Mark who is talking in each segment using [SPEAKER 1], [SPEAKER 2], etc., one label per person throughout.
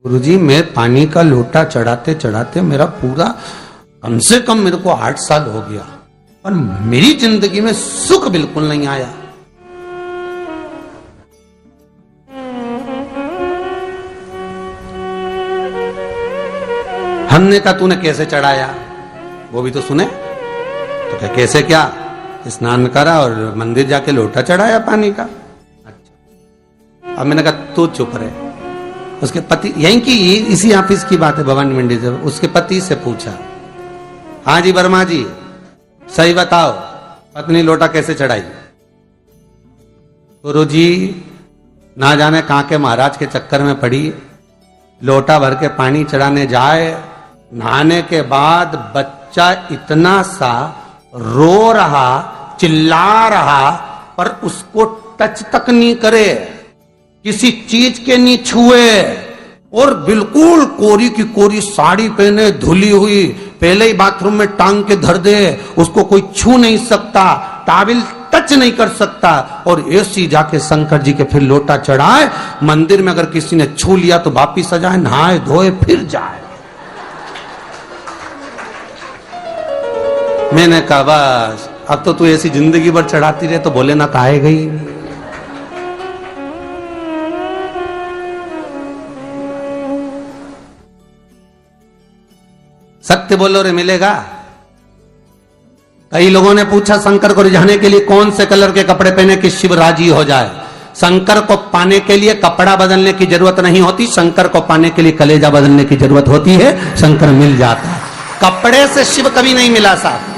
[SPEAKER 1] गुरुजी, मैं पानी का लोटा चढ़ाते चढ़ाते मेरा पूरा कम से कम मेरे को 8 साल हो गया और मेरी जिंदगी में सुख बिल्कुल नहीं आया। हमने कहा तूने कैसे चढ़ाया, वो भी तो सुने। तो क्या कैसे, क्या स्नान करा और मंदिर जाके लोटा चढ़ाया पानी का। अच्छा, अब मैंने कहा तू चुप रहे। उसके पति, यहीं की इसी ऑफिस की बात है, भवानी मंडी से, उसके पति से पूछा, हाँ जी वर्मा जी सही बताओ, पत्नी लोटा कैसे चढ़ाई। गुरुजी, ना जाने कहां के महाराज के चक्कर में पड़ी, लोटा भर के पानी चढ़ाने जाए, नहाने के बाद बच्चा इतना सा रो रहा, चिल्ला रहा, पर उसको टच तक नहीं करे, किसी चीज के नहीं छुए, और बिल्कुल कोरी की कोरी साड़ी पहने, धुली हुई, पहले ही बाथरूम में टांग के धर दे, उसको कोई छू नहीं सकता, टाविल टच नहीं कर सकता, और ऐसी जाके शंकर जी के फिर लोटा चढ़ाए। मंदिर में अगर किसी ने छू लिया तो वापिस आ जाए, नहाए धोए फिर जाए। मैंने कहा बस अब तो तू ऐसी जिंदगी भर चढ़ाती रहे तो भोलेनाथ आएगा ही नहीं। सत्य बोलो रे, मिलेगा। कई लोगों ने पूछा शंकर को रिझाने के लिए कौन से कलर के कपड़े पहने कि शिव राजी हो जाए। शंकर को पाने के लिए कपड़ा बदलने की जरूरत नहीं होती, शंकर को पाने के लिए कलेजा बदलने की जरूरत होती है, शंकर मिल जाता है। कपड़े से शिव कभी नहीं मिला साहब।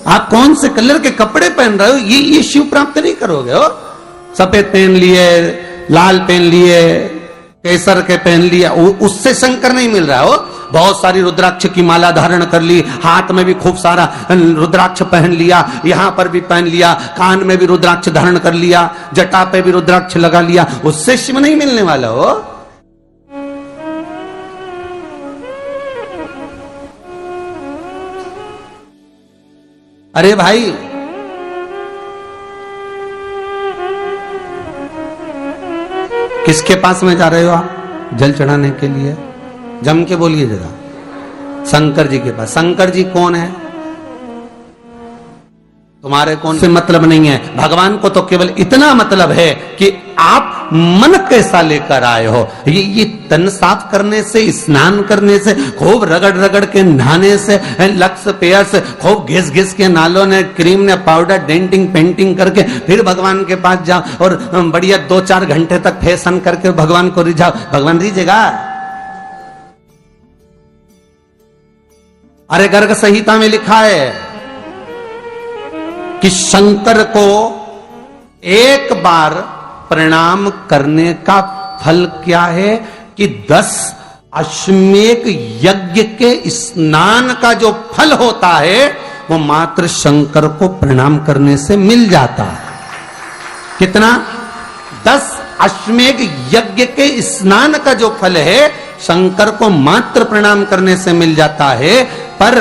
[SPEAKER 1] आप कौन से कलर के कपड़े पहन रहे हो, ये शिव प्राप्त नहीं करोगे हो। सफेद पहन लिए, लाल पहन लिए, केसर के पहन लिया, उससे शंकर नहीं मिल रहा हो। बहुत सारी रुद्राक्ष की माला धारण कर ली, हाथ में भी खूब सारा रुद्राक्ष पहन लिया, यहां पर भी पहन लिया, कान में भी रुद्राक्ष धारण कर लिया, जटा पे भी रुद्राक्ष लगा लिया, उससे शिव नहीं मिलने वाला हो। अरे भाई, किसके पास में जा रहे हो आप जल चढ़ाने के लिए? जम के बोलिए जरा। शंकर जी के पास। शंकर जी कौन है? तुम्हारे कौन से मतलब नहीं है। भगवान को तो केवल इतना मतलब है कि आप मन कैसा लेकर आए हो। ये तन साफ करने से, स्नान करने से, खूब रगड़ रगड़ के नहाने से, लक्स पेयर से, खूब घिस घिस के नालों ने, क्रीम ने, पाउडर, डेंटिंग पेंटिंग करके फिर भगवान के पास जाओ और बढ़िया 2-4 घंटे तक फैशन करके भगवान को रिझाओ। भगवान रिझेगा? अरे गर्ग संहिता में लिखा है कि शंकर को एक बार प्रणाम करने का फल क्या है कि 10 अश्वमेध यज्ञ के स्नान का जो फल होता है वो मात्र शंकर को प्रणाम करने से मिल जाता है। कितना? 10 अश्वमेध यज्ञ के स्नान का जो फल है शंकर को मात्र प्रणाम करने से मिल जाता है। पर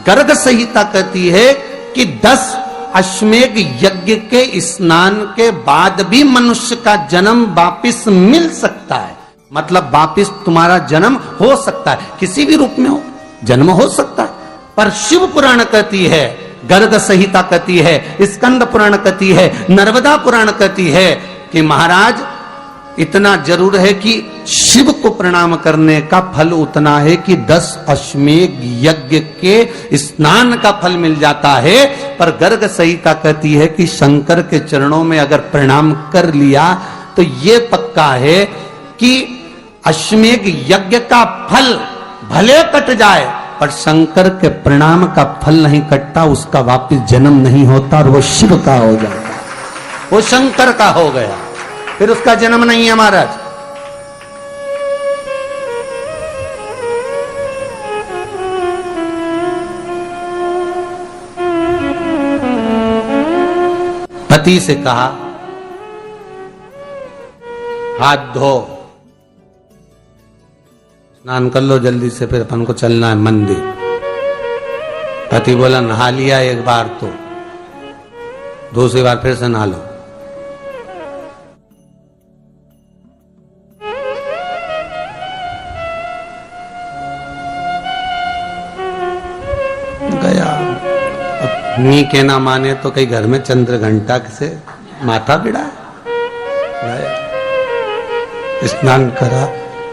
[SPEAKER 1] गर्ग संहिता कहती है कि 10 अश्वमेध यज्ञ के स्नान के बाद भी मनुष्य का जन्म वापिस मिल सकता है। मतलब वापिस तुम्हारा जन्म हो सकता है, किसी भी रूप में हो, जन्म हो सकता है। पर शिव पुराण कहती है, गर्ग संहिता कहती है, स्कंद पुराण कहती है, नर्मदा पुराण कहती है कि महाराज इतना जरूर है कि शिव को प्रणाम करने का फल उतना है कि 10 अश्वमेध यज्ञ के स्नान का फल मिल जाता है। पर गर्ग संहिता कहती है कि शंकर के चरणों में अगर प्रणाम कर लिया तो ये पक्का है कि अश्वमेध यज्ञ का फल भले कट जाए पर शंकर के प्रणाम का फल नहीं कटता, उसका वापिस जन्म नहीं होता और वो शिव का हो जाता, वो शंकर का हो गया, फिर उसका जन्म नहीं है महाराज। पति से कहा हाथ धो, स्नान कर लो जल्दी से, फिर अपन को चलना है मंदिर। पति बोला नहा लिया एक बार तो दूसरी बार फिर से नहा लो। नी के ना माने तो कई घर में चंद्र घंटा से माथा बिड़ा स्नान करा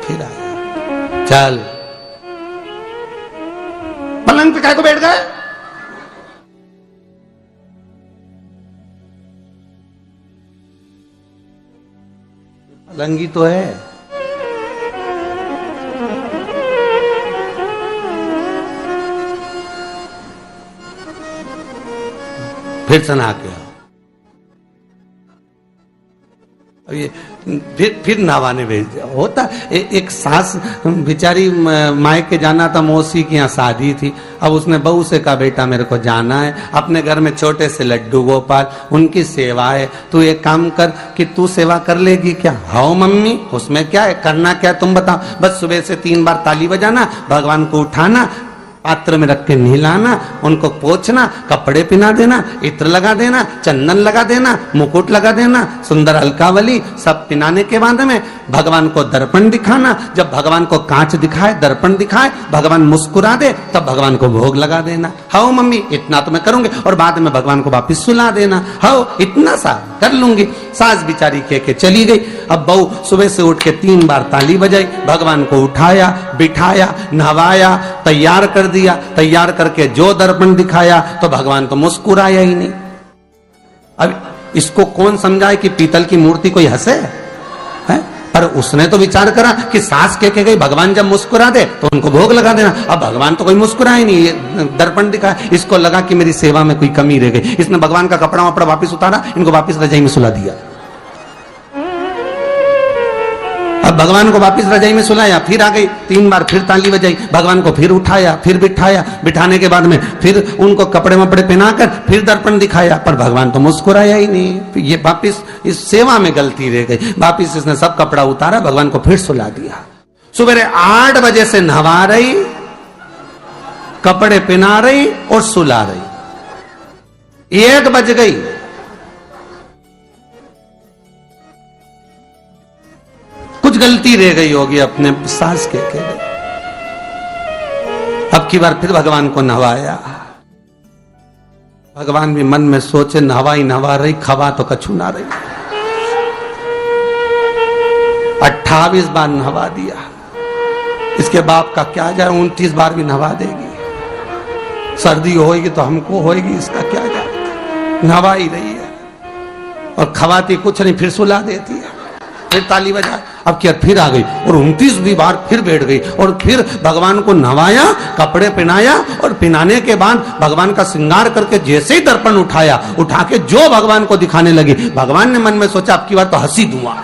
[SPEAKER 1] फिर आया। चल पलंग पे काय को बैठ गए? पलंगी तो है। फिर सना के आओ। ये फिर नहवाने भेज दिया। होता एक सास बेचारी मायके जाना था, मौसी की यहाँ शादी थी। अब उसने बहू से कहा बेटा मेरे को जाना है, अपने घर में छोटे से लड्डू गोपाल उनकी सेवा है, तू एक काम कर कि तू सेवा कर लेगी क्या? हाँ मम्मी, उसमें क्या है, करना क्या तुम बताओ। बस सुबह से 3 बार ताली बजाना, भगवान को उठाना, पात्र में रख के नहलाना, उनको पोंछना, कपड़े पहना देना, इत्र लगा देना, चंदन लगा देना, मुकुट लगा देना, सुंदर अलकावली सब पहनाने के बाद में भगवान को दर्पण दिखाना। जब भगवान को कांच दिखाए, दर्पण दिखाए, भगवान मुस्कुरा दे, तब भगवान को भोग लगा देना। हाँ मम्मी इतना तो मैं करूंगी, और बाद में भगवान को वापिस सुला देना। हाँ इतना सा कर लूंगी। सास बिचारी कह के चली गई। अब बहू सुबह से उठ के 3 बार ताली बजाई, भगवान को उठाया, बिठाया, नहवाया, तैयार कर दिया। तैयार करके जो दर्पण दिखाया तो भगवान तो मुस्कुराया ही नहीं। अब इसको कौन समझाए कि पीतल की मूर्ति कोई हंसे है? पर उसने तो विचार करा कि सास कह के गई भगवान जब मुस्कुरा दे तो उनको भोग लगा देना। अब भगवान तो कोई मुस्कुराए नहीं, ये दर्पण दिखाया। इसको लगा कि मेरी सेवा में कोई कमी रह गई। इसने भगवान का कपड़ा वपड़ा वापिस उतारा, इनको वापिस रजाई में सुला दिया। अब भगवान को वापिस रजाई में सुलाया, फिर आ गई, 3 बार फिर ताली बजाई, भगवान को फिर उठाया, फिर बिठाया, बिठाने के बाद में फिर उनको कपड़े वपड़े पहनाकर फिर दर्पण दिखाया, पर भगवान तो मुस्कुराया ही नहीं। ये वापिस इस सेवा में गलती रह गई। वापिस इसने सब कपड़ा उतारा, भगवान को फिर सुला दिया। सुबह 8 बजे से नहवा रही, कपड़े पहना रही और सुला रही। 1 बज गई। कुछ गलती रह गई होगी अपने सास के गई। अब की बार फिर भगवान को नहवाया। भगवान भी मन में सोचे नहवाई नहवा रही, खवा तो कछु ना रही। 28 बार नहवा दिया। इसके बाप का क्या जाए, 29 बार भी नहवा देगी। सर्दी होगी तो हमको होगी, इसका क्या जाए। नहवा ही रही है और खवाती कुछ नहीं, फिर सुला देती है, फिर ताली बजा। अब क्या फिर आ गई और 29वीं बार फिर बैठ गई और फिर भगवान को नहवाया, कपड़े पहनाया और पहनाने के बाद भगवान का श्रृंगार करके जैसे ही दर्पण उठाया, उठा के जो भगवान को दिखाने लगी, भगवान ने मन में सोचा अब की बार तो हंसी दूंगा,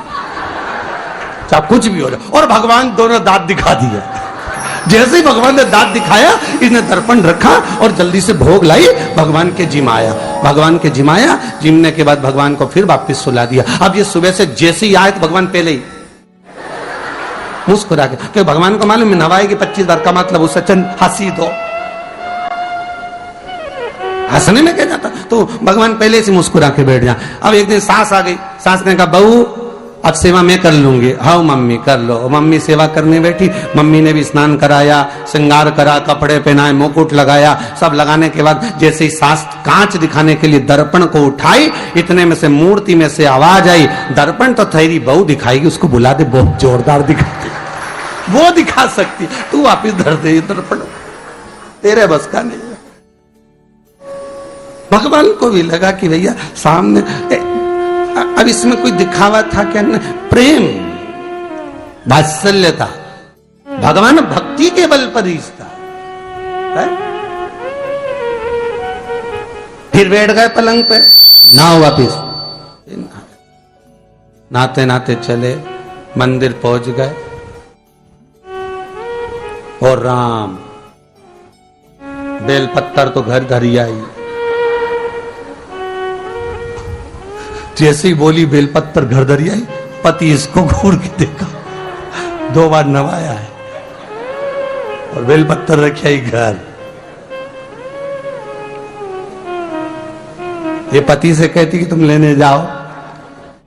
[SPEAKER 1] चाहे कुछ भी हो जाए। और भगवान दोनों दांत दिखा दिया। जैसे ही भगवान ने दांत दिखाया, इसने दर्पण रखा और जल्दी से भोग लाई, भगवान के जिमाया। भगवान के जिमाया, जिमने के बाद भगवान को फिर वापस सुला दिया। अब ये सुबह से जैसे ही आए तो भगवान पहले ही मुस्कुरा के, क्योंकि भगवान को मालूम है नवाएगी 25 बार का मतलब उससे चंद हंसी दो, हंसने में क्या जाता। तो भगवान पहले से मुस्कुरा के बैठ जाए। अब एक दिन सास आ गई। सास ने कहा बहू अब सेवा मैं कर लूंगी। हाँ मम्मी कर लो। मम्मी सेवा करने बैठी। मम्मी ने भी स्नान कराया, श्रृंगार करा, कपड़े पहनाए, मुकुट लगाया। सब लगाने के बाद जैसे ही सास कांच दिखाने के लिए दर्पण को उठाई, इतने में से मूर्ति में से आवाज आई, दर्पण तो तेरी बहू दिखाएगी, उसको बुला दे, बहुत जोरदार दिखाती, वो दिखा सकती, तू वापिस धर दे दर्पण, तेरे बस का नहीं। भगवान को भी लगा कि भैया सामने अब इसमें कोई दिखावा था क्या? प्रेम, वात्सल्य था। भगवान भक्ति के बल पर ही था। फिर बैठ गए पलंग पे, नाव वापिस नाते नाते चले, मंदिर पहुंच गए और राम बेलपत्तर तो घर धरी आई। जैसे ही बोली बेलपत्तर घर धरी आई, पति इसको घूर के देखा, 2 बार नवाया है और बेलपत्तर रखी आई घर। ये पति से कहती कि तुम लेने जाओ,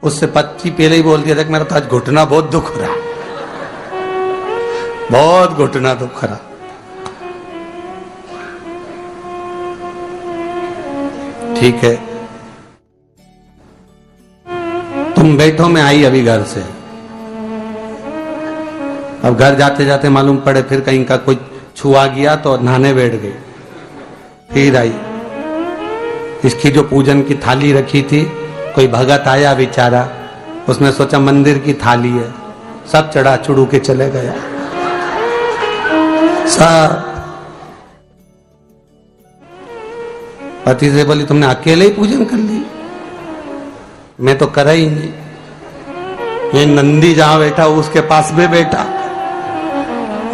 [SPEAKER 1] उससे पति पहले ही बोल दिया था कि मेरा तो आज घुटना बहुत दुख रहा, बहुत घुटना दुख रहा। ठीक है, तुम बैठो, मैं आई अभी घर से। अब घर जाते जाते मालूम पड़े फिर कहीं का कोई छुआ गया तो नहाने बैठ गई। फिर आई, इसकी जो पूजन की थाली रखी थी, कोई भगत आया बेचारा, उसने सोचा मंदिर की थाली है, सब चढ़ा चुड़ू के चले गया सब। पति से बोली तुमने अकेले ही पूजन कर ली, मैं तो करा ही नहीं। ये नंदी जहां बैठा उसके पास में बैठा,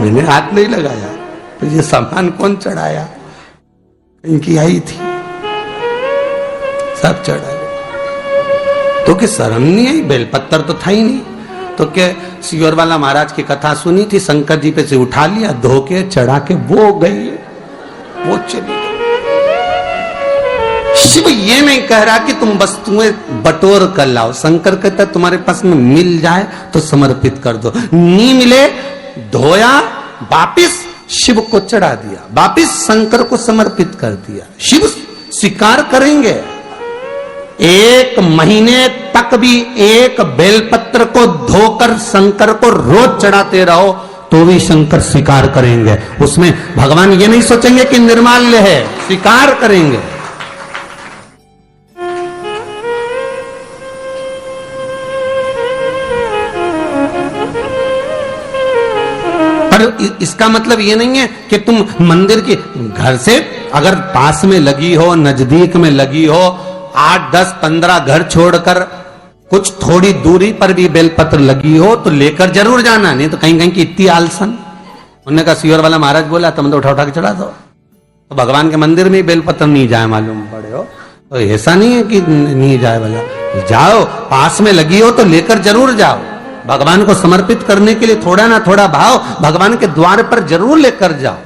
[SPEAKER 1] मैंने हाथ नहीं लगाया। तो ये सामान कौन चढ़ाया? इनकी आई थी, सब चढ़ाया। तो कि शर्म नहीं आई? बेलपत्तर तो था ही नहीं। तो क्या सियोर वाला महाराज की कथा सुनी थी, शंकर जी पे से उठा लिया, धो के चढ़ा के वो गई, वो चली गई। शिव ये नहीं कह रहा कि तुम वस्तुएं बटोर कर लाओ। शंकर कहता तुम्हारे पास में मिल जाए तो समर्पित कर दो, नहीं मिले धोया, वापिस शिव को चढ़ा दिया, वापिस शंकर को समर्पित कर दिया। शिव स्वीकार करेंगे। एक महीने तक भी एक बेलपत्र को धोकर शंकर को रोज चढ़ाते रहो तो भी शंकर स्वीकार करेंगे। उसमें भगवान ये नहीं सोचेंगे कि निर्माल्य है, स्वीकार करेंगे। पर इसका मतलब ये नहीं है कि तुम मंदिर के घर से अगर पास में लगी हो, नजदीक में लगी हो, 8, 10, 15 घर छोड़कर कुछ थोड़ी दूरी पर भी बेलपत्र लगी हो तो लेकर जरूर जाना, नहीं तो कहीं कहीं की इतनी आलसन। उन्होंने कहा सियोर वाला महाराज बोला तुम तो उठा उठा के चढ़ा दो। तो भगवान के मंदिर में बेलपत्र नहीं जाए मालूम पड़े हो, तो ऐसा नहीं है कि नहीं जाए वाला, जाओ, पास में लगी हो तो लेकर जरूर जाओ। भगवान को समर्पित करने के लिए थोड़ा ना थोड़ा भाव भगवान के द्वार पर जरूर लेकर जाओ।